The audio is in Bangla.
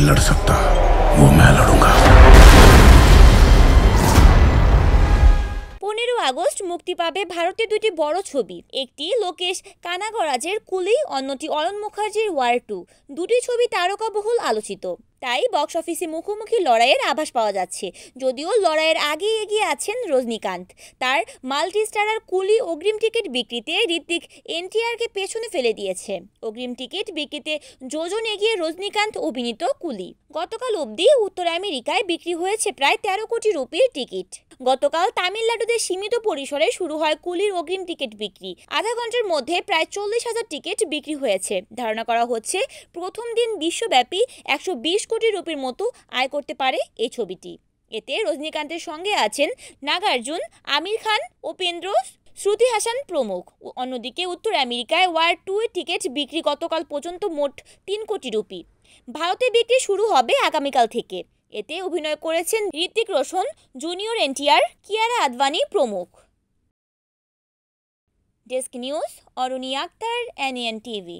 लड़ सकता वो मैं लड़ूंगा। 15 আগস্ট মুক্তি পাবে ভারতের দুটি বড় ছবি, একটি লোকেশ কানাগরাজের কুলি, অন্যটি অরুণ মুখার্জির ওয়ার 2। দুটি ছবি তারকাবহুল আলোচিত, তাই বক্স অফিসে মুখোমুখি লড়াইয়ের আভাস পাওয়া যাচ্ছে। যদিও লড়াইয়ের আগে এগিয়ে আছেন রজনীকান্ত। তার মাল্টি স্টারার কুলি অগ্রিম টিকিট বিক্রিতে ঋত্বিক এনটিআরকে পেছনে ফেলে দিয়েছে। অগ্রিম টিকিট বিক্রিতে যোজন এগিয়ে রজনীকান্ত অভিনীত কুলি। গতকাল অবধি উত্তর আমেরিকায় বিক্রি হয়েছে প্রায় 13 কোটি রুপির টিকিট। গতকাল তামিলনাড়ুতে সীমিত পরিসরে শুরু হয় কুলির অগ্রিম টিকিট বিক্রি। আধা ঘন্টার মধ্যে প্রায় 40,000 টিকিট বিক্রি হয়েছে। ধারণা করা হচ্ছে প্রথম দিন বিশ্বব্যাপী 120 কোটি রুপির মতো আয় করতে পারে এই ছবিটি। এতে রজনীকান্তের সঙ্গে আছেন নাগার্জুন, আমির খান, উপেন্দ্র, শ্রুতি হাসান প্রমুখ। অন্যদিকে উত্তর আমেরিকায় ওয়ার 2 এর টিকিট বিক্রি গতকাল পর্যন্ত মোট 3 কোটি রুপি। ভারতে বিক্রি শুরু হবে আগামীকাল থেকে। এতে অভিনয় করেছেন ঋত্বিক রোশন, জুনিয়র এনটিআর, কিয়ারা আদভানি প্রমুখ। Desk news, Aruni Akter, NN TV.